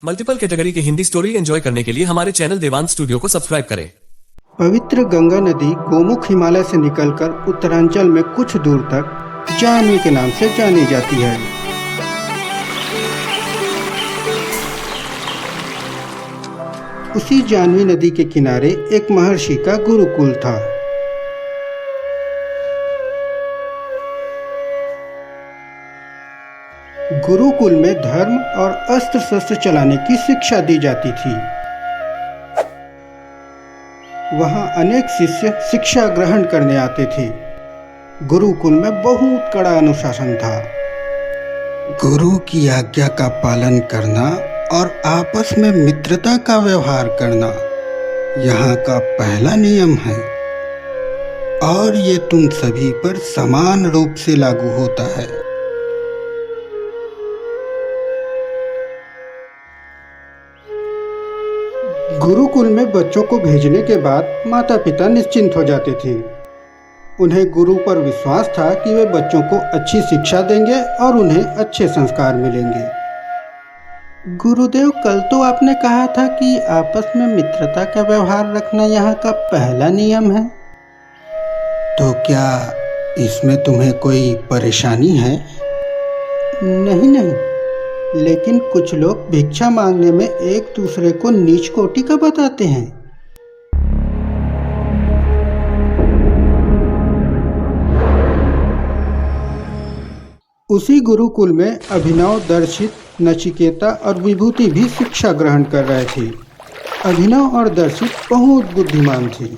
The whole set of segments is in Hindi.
मल्टीपल कैटेगरी की हिंदी स्टोरी एंजॉय करने के लिए हमारे चैनल देवांश स्टूडियो को सब्सक्राइब करें। पवित्र गंगा नदी गोमुख हिमालय से निकलकर उत्तरांचल में कुछ दूर तक जाह्नवी के नाम से जानी जाती है। उसी जाह्नवी नदी के किनारे एक महर्षि का गुरुकुल था। गुरुकुल में धर्म और अस्त्र शस्त्र चलाने की शिक्षा दी जाती थी। वहां अनेक शिष्य शिक्षा ग्रहण करने आते थे। गुरुकुल में बहुत कड़ा अनुशासन था। गुरु की आज्ञा का पालन करना और आपस में मित्रता का व्यवहार करना यहाँ का पहला नियम है और ये तुम सभी पर समान रूप से लागू होता है। गुरुकुल में बच्चों को भेजने के बाद माता पिता निश्चिंत हो जाते थे। उन्हें गुरु पर विश्वास था कि वे बच्चों को अच्छी शिक्षा देंगे और उन्हें अच्छे संस्कार मिलेंगे। गुरुदेव, कल तो आपने कहा था कि आपस में मित्रता का व्यवहार रखना यहाँ का पहला नियम है। तो क्या इसमें तुम्हें कोई परेशानी है? नहीं, लेकिन कुछ लोग भिक्षा मांगने में एक दूसरे को नीच कोटि का बताते हैं। उसी गुरुकुल में अभिनव, दर्शित, नचिकेता और विभूति भी शिक्षा ग्रहण कर रहे थे। अभिनव और दर्शित बहुत बुद्धिमान थे।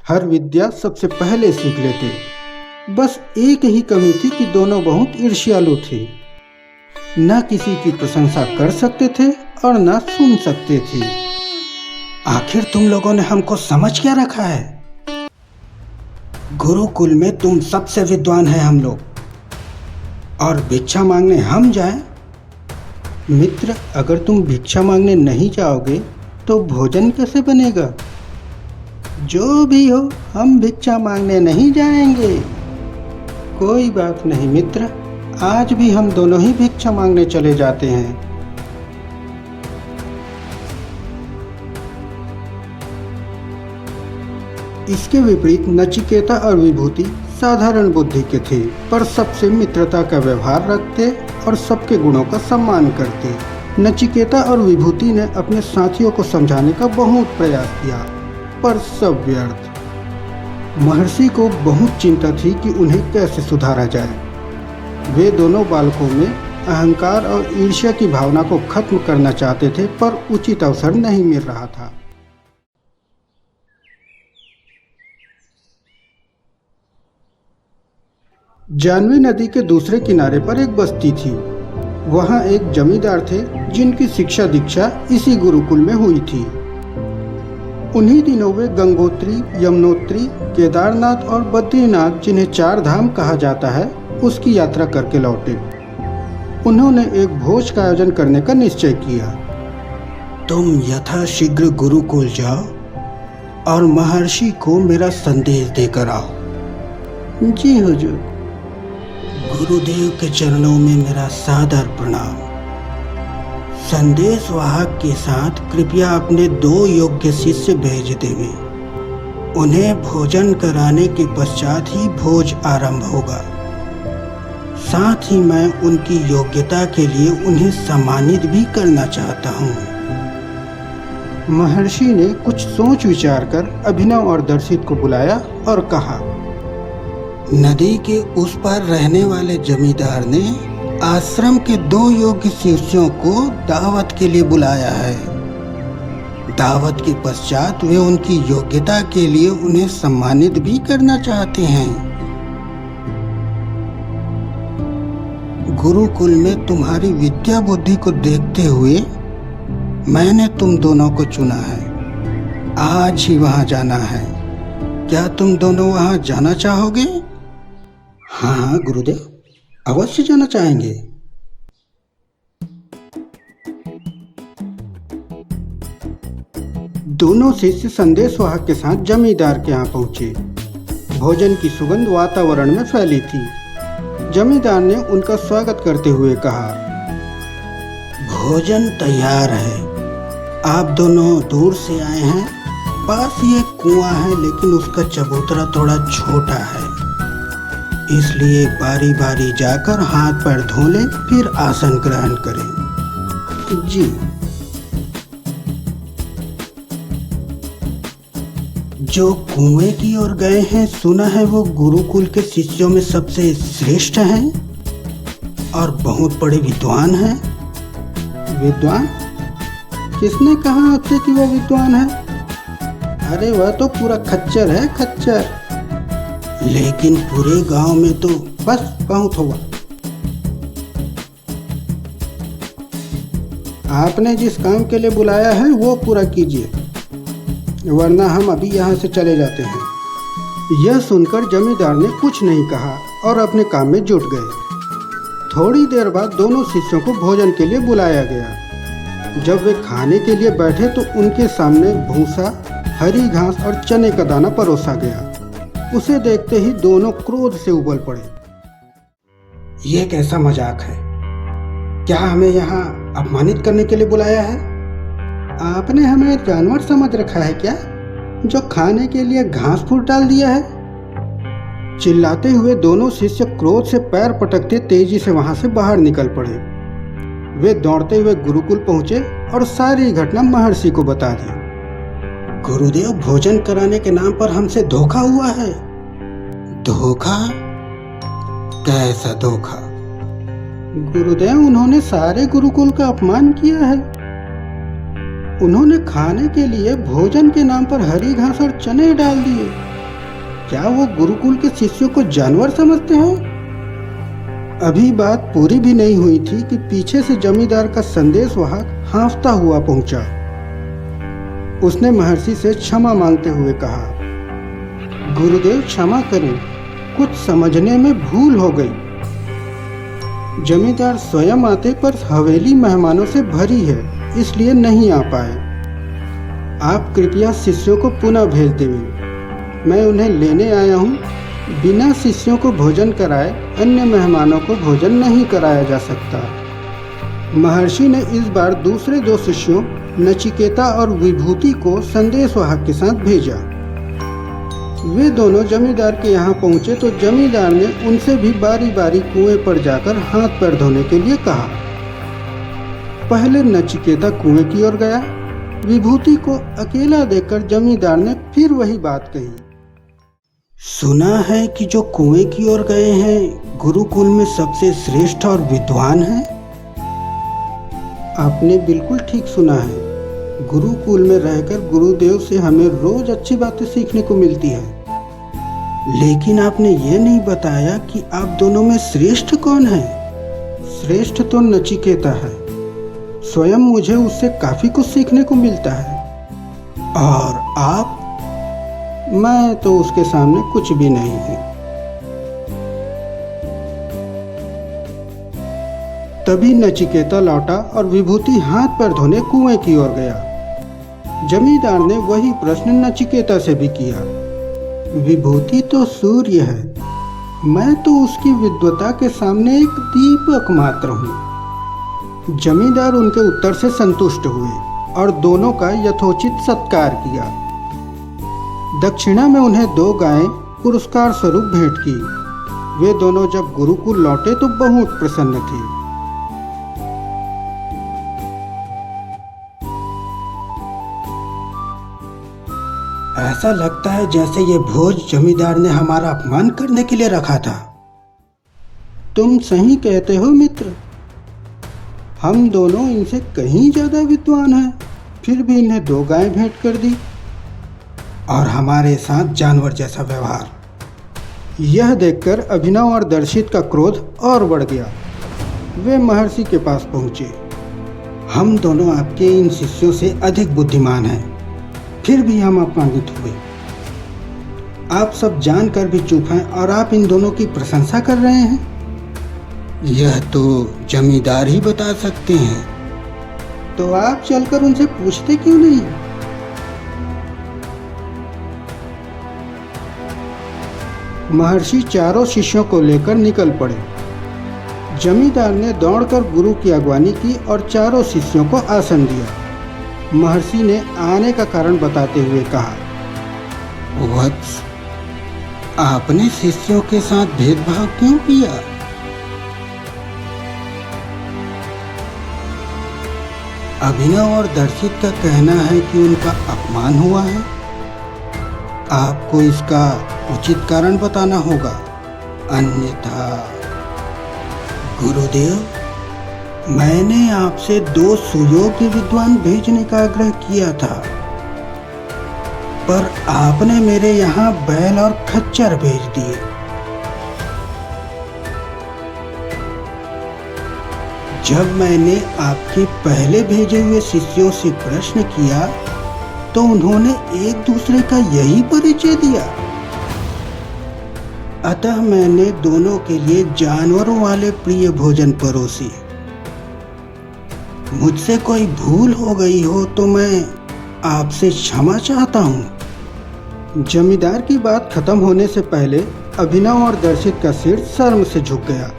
हर विद्या सबसे पहले सीख लेते। बस एक ही कमी थी कि दोनों बहुत ईर्ष्यालु थे। न किसी की प्रशंसा कर सकते थे और न सुन सकते थे। आखिर तुम लोगों ने हमको समझ क्या रखा है? गुरुकुल में तुम सबसे विद्वान हैं हम लोग, और भिक्षा मांगने हम जाएं? मित्र, अगर तुम भिक्षा मांगने नहीं जाओगे तो भोजन कैसे बनेगा? जो भी हो, हम भिक्षा मांगने नहीं जाएंगे। कोई बात नहीं मित्र, आज भी हम दोनों ही भिक्षा मांगने चले जाते हैं। इसके विपरीत नचिकेता और विभूति साधारण बुद्धि के थे, पर सबसे मित्रता का व्यवहार रखते और सबके गुणों का सम्मान करते। नचिकेता और विभूति ने अपने साथियों को समझाने का बहुत प्रयास किया, पर सब व्यर्थ। महर्षि को बहुत चिंता थी कि उन्हें कैसे सुधारा जाए। वे दोनों बालकों में अहंकार और ईर्ष्या की भावना को खत्म करना चाहते थे, पर उचित अवसर नहीं मिल रहा था। जाह्नवी नदी के दूसरे किनारे पर एक बस्ती थी। वहां एक जमींदार थे जिनकी शिक्षा दीक्षा इसी गुरुकुल में हुई थी। उन्हीं दिनों वे गंगोत्री, यमुनोत्री, केदारनाथ और बद्रीनाथ, जिन्हें 4 धाम कहा जाता है, उसकी यात्रा करके लौटे। उन्होंने एक भोज का आयोजन करने का निश्चय किया। तुम यथाशीघ्र गुरुकुल जाओ और महर्षि को मेरा संदेश देकर आओ। जी हुजूर। गुरुदेव के चरणों में मेरा सादर प्रणाम। संदेश वाहक के साथ कृपया अपने 2 योग्य शिष्य भेज देवे। उन्हें भोजन कराने के पश्चात ही भोज आरंभ होगा। साथ ही मैं उनकी योग्यता के लिए उन्हें सम्मानित भी करना चाहता हूँ। महर्षि ने कुछ सोच विचार कर अभिनव और दर्शित को बुलाया और कहा, नदी के उस पार रहने वाले जमींदार ने आश्रम के 2 योग्य शिष्यों को दावत के लिए बुलाया है। दावत के पश्चात वे उनकी योग्यता के लिए उन्हें सम्मानित भी करना चाहते हैं। गुरुकुल में तुम्हारी विद्या बुद्धि को देखते हुए मैंने तुम दोनों को चुना है। आज ही वहां जाना है। क्या तुम दोनों वहां जाना चाहोगे? हाँ गुरुदेव, अवश्य जाना चाहेंगे। दोनों शिष्य संदेशवाहक के साथ जमींदार के यहाँ पहुंचे। भोजन की सुगंध वातावरण में फैली थी। जमींदार ने उनका स्वागत करते हुए कहा, भोजन तैयार है। आप दोनों दूर से आए हैं। पास ही एक कुआं है, लेकिन उसका चबूतरा थोड़ा छोटा है, इसलिए बारी बारी जाकर हाथ पैर धो लें, फिर आसन ग्रहण करें। जी। जो कुएं की ओर गए हैं, सुना है वो गुरुकुल के शिष्यों में सबसे श्रेष्ठ हैं और बहुत बड़े विद्वान हैं। विद्वान? किसने कहा आपसे कि वो विद्वान है? अरे वह तो पूरा खच्चर है, खच्चर। लेकिन पूरे गांव में तो बस बहुत हुआ। आपने जिस काम के लिए बुलाया है वो पूरा कीजिए, वरना हम अभी यहाँ से चले जाते हैं। यह सुनकर जमींदार ने कुछ नहीं कहा और अपने काम में जुट गए। थोड़ी देर बाद दोनों शिष्यों को भोजन के लिए बुलाया गया। जब वे खाने के लिए बैठे तो उनके सामने भूसा, हरी घास और चने का दाना परोसा गया। उसे देखते ही दोनों क्रोध से उबल पड़े। यह कैसा मजाक है? क्या हमें यहाँ अपमानित करने के लिए बुलाया है? आपने हमें जानवर समझ रखा है क्या, जो खाने के लिए घास फूस डाल दिया है? चिल्लाते हुए दोनों शिष्य क्रोध से पैर पटकते तेजी से वहां से बाहर निकल पड़े। वे दौड़ते हुए गुरुकुल पहुंचे और सारी घटना महर्षि को बता दी। गुरुदेव, भोजन कराने के नाम पर हमसे धोखा हुआ है। धोखा? कैसा धोखा? गुरुदेव, उन्होंने सारे गुरुकुल का अपमान किया है। उन्होंने खाने के लिए भोजन के नाम पर हरी घास और चने डाल दिए। क्या वो गुरुकुल के शिष्यों को जानवर समझते हैं? अभी बात पूरी भी नहीं हुई थी कि पीछे से जमींदार का संदेशवाहक हाँफता हुआ पहुंचा। उसने महर्षि से क्षमा मांगते हुए कहा, गुरुदेव क्षमा करें, कुछ समझने में भूल हो गई। जमींदार स्वयं आते पर हवेली मेहमानों से भरी है, इसलिए नहीं आ पाए। आप कृपया शिष्यों को पुनः भेज देंगे। मैं उन्हें लेने आया हूँ। बिना शिष्यों को भोजन कराए अन्य मेहमानों को भोजन नहीं कराया जा सकता। महर्षि ने इस बार दूसरे दो शिष्यों नचिकेता और विभूति को संदेशवाहक के साथ भेजा। वे दोनों जमींदार के यहाँ पहुँचे तो जमींदार ने उनसे भी बारी बारी कुएं पर जाकर हाथ पैर धोने के लिए कहा। पहले नचिकेता कुएं की ओर गया। विभूति को अकेला देखकर जमींदार ने फिर वही बात कही। सुना है कि जो कुएं की ओर गए हैं गुरुकुल में सबसे श्रेष्ठ और विद्वान हैं। आपने बिल्कुल ठीक सुना है। गुरुकुल में रहकर गुरुदेव से हमें रोज अच्छी बातें सीखने को मिलती है। लेकिन आपने ये नहीं बताया कि आप दोनों में श्रेष्ठ कौन है। श्रेष्ठ तो नचिकेता है। स्वयं मुझे उससे काफी कुछ सीखने को मिलता है। और आप? मैं तो उसके सामने कुछ भी नहीं हूं। तभी नचिकेता लौटा और विभूति हाथ पैर धोने कुएं की ओर गया। जमींदार ने वही प्रश्न नचिकेता से भी किया। विभूति तो सूर्य है, मैं तो उसकी विद्वता के सामने एक दीपक मात्र हूँ। जमींदार उनके उत्तर से संतुष्ट हुए और दोनों का यथोचित सत्कार किया। दक्षिणा में उन्हें 2 गायें पुरस्कार स्वरूप भेंट की। वे दोनों जब गुरुकुल लौटे तो बहुत प्रसन्न थे। ऐसा लगता है जैसे ये भोज जमींदार ने हमारा अपमान करने के लिए रखा था। तुम सही कहते हो मित्र। हम दोनों इनसे कहीं ज्यादा विद्वान हैं, फिर भी इन्हें 2 गायें भेंट कर दी और हमारे साथ जानवर जैसा व्यवहार। यह देखकर अभिनव और दर्शित का क्रोध और बढ़ गया। वे महर्षि के पास पहुंचे। हम दोनों आपके इन शिष्यों से अधिक बुद्धिमान हैं, फिर भी हम अपमानित हुए। आप सब जानकर भी चुप हैं और आप इन दोनों की प्रशंसा कर रहे हैं। यह तो जमींदार ही बता सकते हैं। तो आप चलकर उनसे पूछते क्यों नहीं? महर्षि चारों शिष्यों को लेकर निकल पड़े। जमींदार ने दौड़कर गुरु की अगवानी की और चारों शिष्यों को आसन दिया। महर्षि ने आने का कारण बताते हुए कहा, वत्स, आपने शिष्यों के साथ भेदभाव क्यों किया? अभिनव और दर्शित का कहना है कि उनका अपमान हुआ है। आपको इसका उचित कारण बताना होगा, अन्यथा। गुरुदेव, मैंने आपसे 2 सुयोग्य विद्वान भेजने का आग्रह किया था, पर आपने मेरे यहाँ बैल और खच्चर भेज दिए। जब मैंने आपके पहले भेजे हुए शिष्यों से प्रश्न किया तो उन्होंने एक दूसरे का यही परिचय दिया। अतः मैंने दोनों के लिए जानवरों वाले प्रिय भोजन परोसे। मुझसे कोई भूल हो गई हो तो मैं आपसे क्षमा चाहता हूँ। जमींदार की बात खत्म होने से पहले अभिनव और दर्शित का सिर शर्म से झुक गया।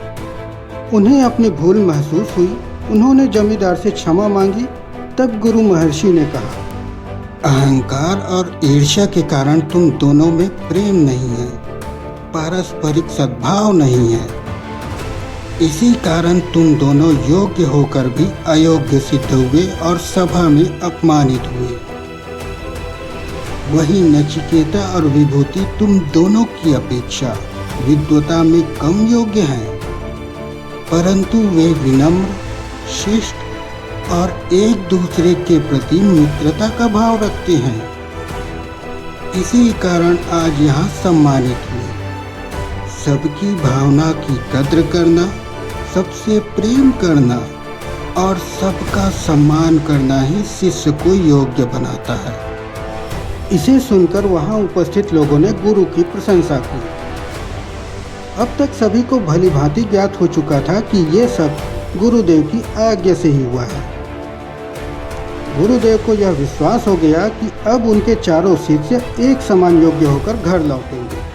उन्हें अपनी भूल महसूस हुई। उन्होंने जमींदार से क्षमा मांगी। तब गुरु महर्षि ने कहा, अहंकार और ईर्ष्या के कारण तुम दोनों में प्रेम नहीं है, पारस्परिक सद्भाव नहीं है। इसी कारण तुम दोनों योग्य होकर भी अयोग्य सिद्ध हुए और सभा में अपमानित हुए। वही नचिकेता और विभूति तुम दोनों की अपेक्षा विद्वता में कम योग्य हैं, परंतु वे विनम्र, शिष्ट और एक दूसरे के प्रति मित्रता का भाव रखते हैं। इसी कारण आज यहाँ सम्मानित हुए। सबकी भावना की कद्र करना, सबसे प्रेम करना और सबका सम्मान करना ही शिष्य को योग्य बनाता है। इसे सुनकर वहाँ उपस्थित लोगों ने गुरु की प्रशंसा की। अब तक सभी को भली भांति ज्ञात हो चुका था कि ये सब गुरुदेव की आज्ञा से ही हुआ है। गुरुदेव को यह विश्वास हो गया कि अब उनके चारों शिष्य एक समान योग्य होकर घर लौटेंगे।